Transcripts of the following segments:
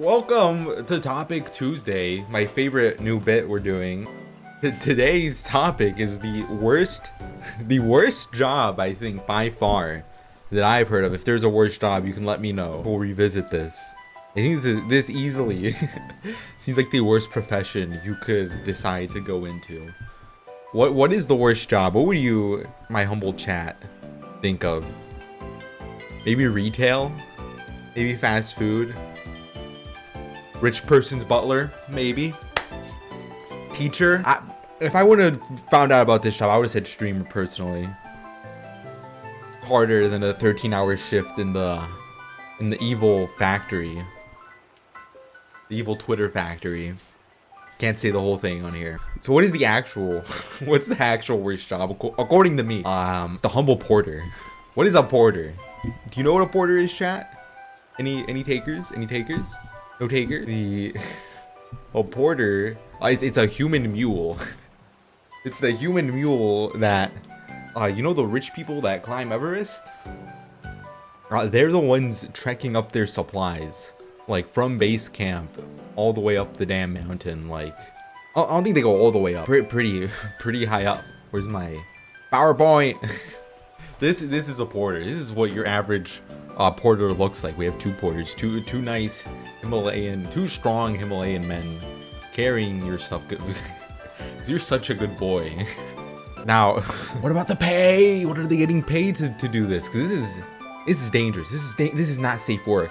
Welcome to Topic Tuesday, my favorite new bit we're doing. Today's topic is the worst job, I think, by far, that I've heard of. If there's a worse job, you can let me know. We'll revisit this. I think this easily seems like the worst profession you could decide to go into. What is the worst job? What would you, my humble chat, think of? Maybe retail? Maybe fast food? Rich person's butler, maybe. Teacher. If I would have found out about this job, I would have said streamer personally. Harder than a 13-hour shift in the evil factory. The evil Twitter factory. Can't say the whole thing on here. So what is the actual? What's the actual worst job according to me? It's the humble porter. What is a porter? Do you know what a porter is, chat? Any takers? Any takers? No taker? A porter, it's a human mule. It's the human mule that, you know the rich people that climb Everest? They're the ones trekking up their supplies, like from base camp all the way up the damn mountain. Like, I don't think they go all the way up. Pretty high up. Where's my PowerPoint? This is a porter. This is what your average porter looks like. We have two porters, two nice two strong Himalayan men carrying your stuff. Good. You're such a good boy. Now, what about the pay? What are they getting paid to do this? Because this is dangerous. This is not safe work.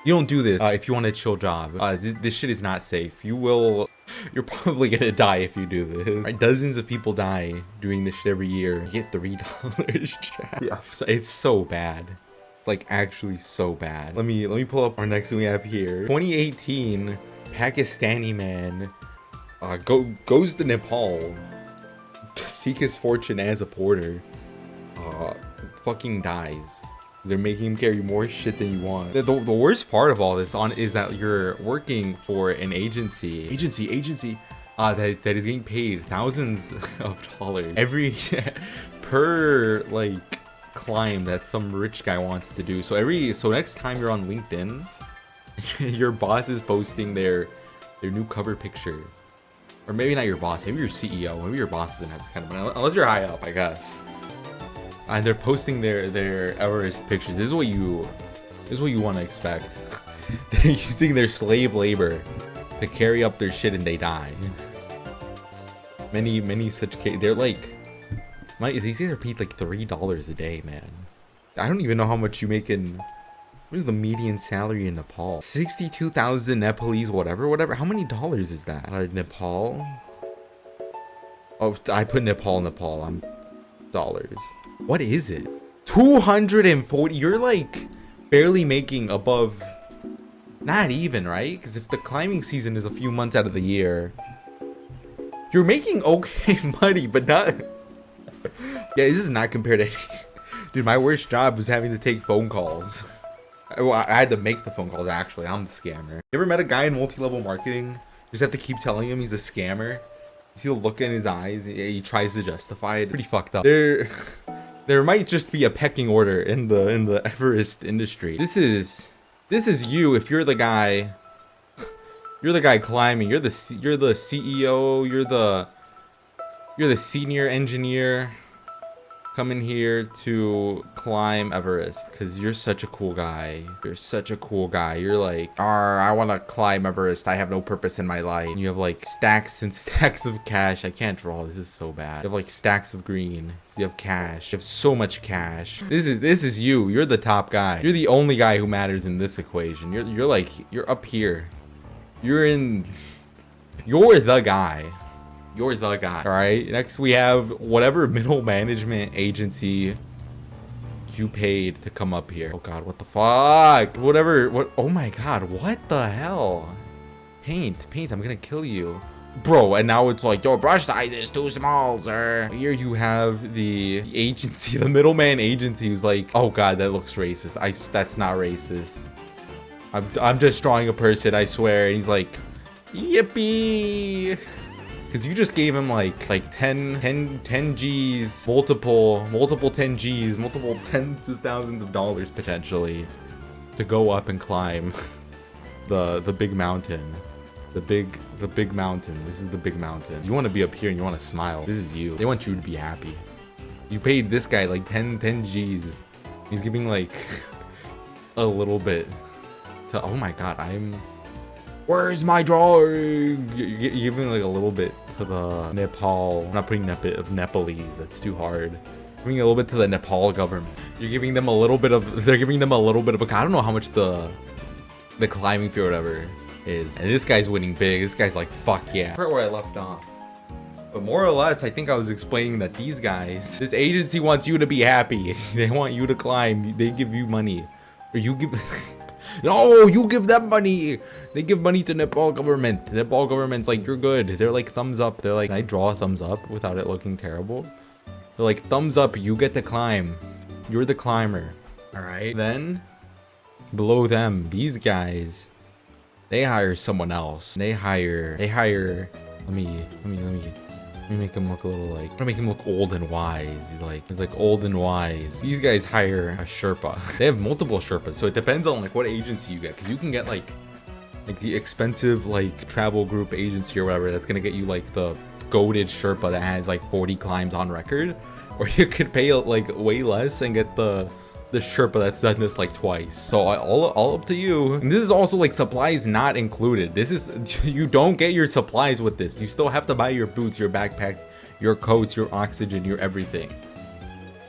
You don't do this if you want a chill job. This shit is not safe. You're probably gonna die if you do this. Right? Dozens of people die doing this shit every year. You get $3. Yeah, it's so bad. Like actually so bad. Let me pull up our next one we have here. 2018 Pakistani man goes to Nepal to seek his fortune as a porter. Fucking dies. They're making him carry more shit than you want. The worst part of all this is that you're working for an agency that is getting paid thousands of dollars every per like climb that some rich guy wants to do. So next time you're on LinkedIn, your boss is posting their new cover picture, or maybe not your boss, maybe your CEO, maybe your boss doesn't have this kind of money unless you're high up, I guess. And they're posting their Everest pictures. This is what you want to expect. They're using their slave labor to carry up their shit and they die. Many such cases. They're like, these guys are paid like $3 a day, man. I don't even know how much you make in. What is the median salary in Nepal? 62,000 Nepalese, whatever. How many dollars is that? Nepal. Oh, I put Nepal. I'm dollars. What is it? 240. You're like barely making above. Not even, right? Because if the climbing season is a few months out of the year, you're making okay money, but not. Yeah, this is not compared to any. Dude, my worst job was having to take phone calls. Well, I had to make the phone calls, actually. I'm the scammer. You ever met a guy in multi-level marketing? You just have to keep telling him he's a scammer. You see the look in his eyes. He tries to justify it. Pretty fucked up. There might just be a pecking order in the Everest industry. This is you if you're the guy. You're the guy climbing. You're the CEO. You're the senior engineer coming here to climb Everest because you're such a cool guy. You're like, I want to climb Everest. I have no purpose in my life. And you have like stacks and stacks of cash. I can't draw. This is so bad. You have like stacks of green. You have cash. You have so much cash. This is you. You're the top guy. You're the only guy who matters in this equation. You're up here. You're the guy. You're the guy. All right. Next, we have whatever middle management agency you paid to come up here. Oh God, what the fuck? What? Oh my God, what the hell? Paint. I'm gonna kill you, bro. And now it's like your brush size is too small, sir. Here you have the agency, the middleman agency, who's like, oh God, that looks racist. That's not racist. I'm just drawing a person, I swear. And he's like, yippee. Because you just gave him like 10 G's, multiple 10 G's, multiple tens of thousands of dollars potentially to go up and climb the big mountain. The big mountain. This is the big mountain. You want to be up here and you want to smile. This is you. They want you to be happy. You paid this guy like 10 G's. He's giving like a little bit to, oh my god, where's my drawing? You're giving like a little bit to the Nepal. I'm not putting Nepalese. That's too hard. Giving a little bit to the Nepal government. You're giving them a little bit of. They're giving them a little bit of a. I don't know how much the climbing fee or whatever is. And this guy's winning big. This guy's like, fuck yeah. Right where I left off. But more or less, I think I was explaining that these guys, this agency wants you to be happy. They want you to climb. They give you money, or you give. No, you give them money. They give money to Nepal government. The Nepal government's like, you're good. They're like, thumbs up. They're like, can I draw a thumbs up without it looking terrible? They're like, thumbs up. You get to climb. You're the climber. All right. Then below them, these guys, they hire someone else. They hire. Let me make him look a little like. I'm gonna make him look old and wise. He's like old and wise. These guys hire a Sherpa. They have multiple Sherpas, so it depends on like what agency you get, because you can get like the expensive like travel group agency or whatever that's gonna get you like the goated Sherpa that has like 40 climbs on record, or you could pay like way less and get the Sherpa that's done this like twice. So all up to you. And this is also like supplies not included. This is, you don't get your supplies with this. You still have to buy your boots, your backpack, your coats, your oxygen, your everything.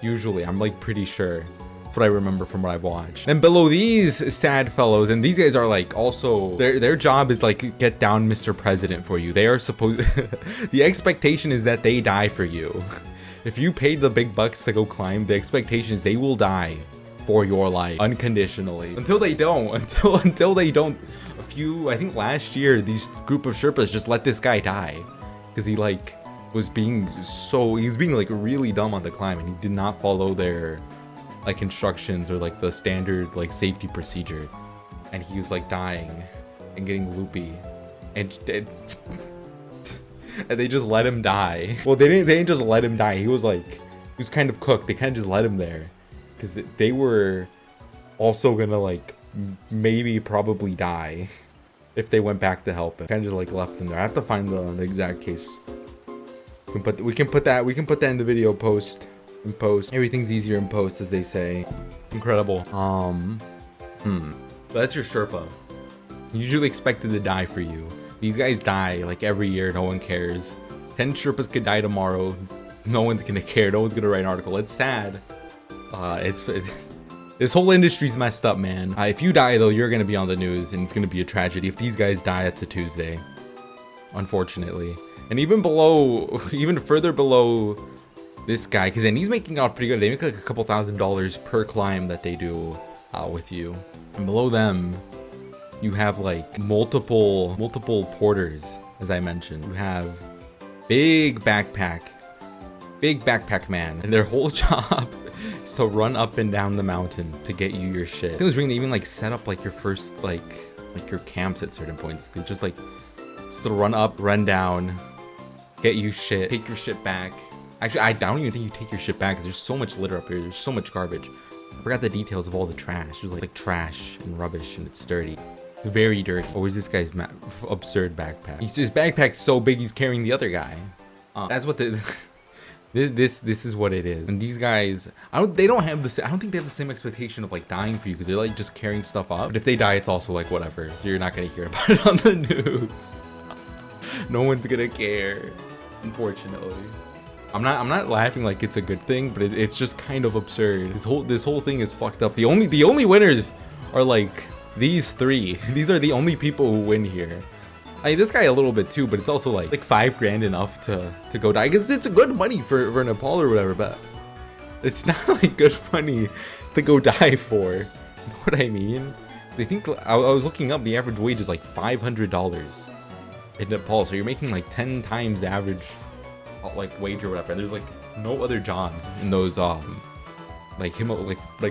Usually, I'm like pretty sure. That's what I remember from what I've watched. And below these sad fellows, and these guys are like also, their job is like get down Mr. President for you. They are supposed, the expectation is that they die for you. If you paid the big bucks to go climb, the expectation is they will die for your life unconditionally. Until they don't. Until they don't. I think last year, these group of Sherpas just let this guy die because he like was being like really dumb on the climb, and he did not follow their like instructions or like the standard like safety procedure, and he was like dying and getting loopy and and they just let him die. Well, they didn't just let him die. He was kind of cooked. They kind of just let him there because they were also gonna like maybe probably die if they went back to help him. Kind of just like left him there. I have to find the exact case. We can put that in the video post. In post, everything's easier in post, as they say. Incredible. So that's your Sherpa. Usually expected to die for you. These guys die like every year. No one cares. 10 Sherpas could die tomorrow. No one's gonna care. No one's gonna write an article. It's sad. This whole industry's messed up, man. If you die though, you're gonna be on the news, and it's gonna be a tragedy. If these guys die, it's a Tuesday, unfortunately. And even further below this guy, because then he's making off pretty good. They make like a couple $1,000s per climb that they do with you. And below them, you have like multiple porters, as I mentioned. You have big backpack man, and their whole job is to run up and down the mountain to get you your shit. I think it was really even like set up like your first like your camps at certain points. They just to run up, run down, get you shit, take your shit back. Actually, I don't even think you take your shit back because there's so much litter up here. There's so much garbage. I forgot the details of all the trash. There's like trash and rubbish, and it's dirty. It's very dirty. Or is this guy's absurd backpack? His backpack's so big he's carrying the other guy. That's what this is what it is. And these guys, I don't think they have the same expectation of like dying for you, because they're like just carrying stuff up. But if they die, it's also like whatever. So you're not gonna hear about it on the news. No one's gonna care, unfortunately. I'm not laughing like it's a good thing, but it's just kind of absurd. This whole thing is fucked up. The only winners are like these three. These are the only people who win here. I mean, this guy a little bit too, but it's also like $5 grand enough to go die, because it's good money for Nepal or whatever, but it's not like good money to go die for. You know what I mean? They think I was looking up, the average wage is like $500 in Nepal, so you're making like 10 times the average like wage or whatever. And there's like no other jobs in those like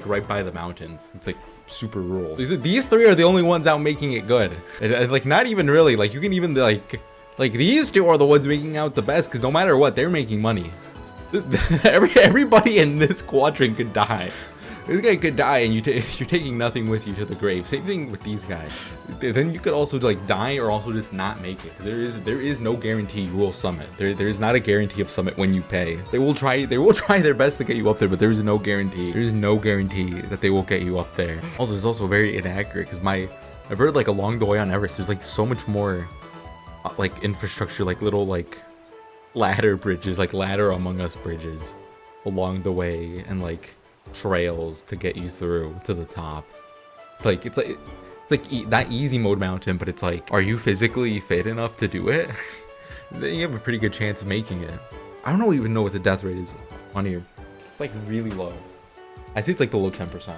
right by the mountains. It's like super rural. These three are the only ones out making it good, and like not even really, like you can even like these two are the ones making out the best, because no matter what, they're making money. Everybody in this quadrant could die. This guy could die and you're taking nothing with you to the grave. Same thing with these guys. Then you could also like die or also just not make it, because there is no guarantee you will summit. There is not a guarantee of summit when you pay. They will try their best to get you up there, but there is no guarantee. There is no guarantee that they will get you up there. Also, it's also very inaccurate because I've heard like along the way on Everest, there's like so much more like infrastructure, like little like ladder bridges, like ladder among us bridges along the way, and like trails to get you through to the top. It's like that easy mode mountain, but it's like, are you physically fit enough to do it? Then you have a pretty good chance of making it. I don't even know what the death rate is on here. It's like really low. I'd say it's like below 10%.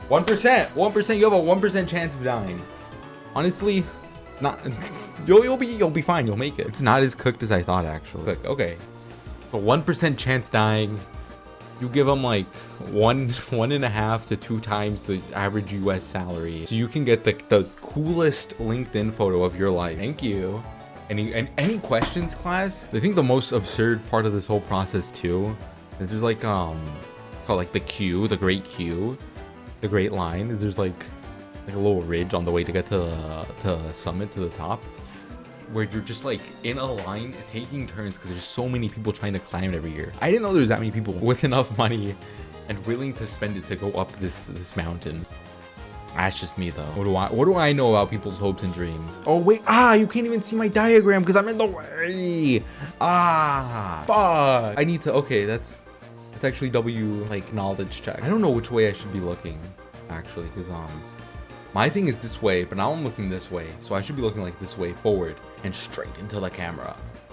1%. You have a 1% chance of dying. Honestly, not. You'll be fine. You'll make it. It's not as cooked as I thought, actually. Like, okay, a 1% chance dying. You give them like 1.5 to 2 times the average US salary, so you can get the coolest LinkedIn photo of your life. Thank you. Any questions, class? I think the most absurd part of this whole process too is there's like called like the queue, the Great Line. Is there's like a little ridge on the way to get to summit, to the top, where you're just like in a line taking turns because there's so many people trying to climb it every year. I didn't know there was that many people with enough money and willing to spend it to go up this mountain. That's just me though. What do I know about people's hopes and dreams? Oh wait, you can't even see my diagram because I'm in the way. Fuck. I need to, okay, that's actually W like knowledge check. I don't know which way I should be looking actually, because my thing is this way, but now I'm looking this way, so I should be looking like this way forward and straight into the camera.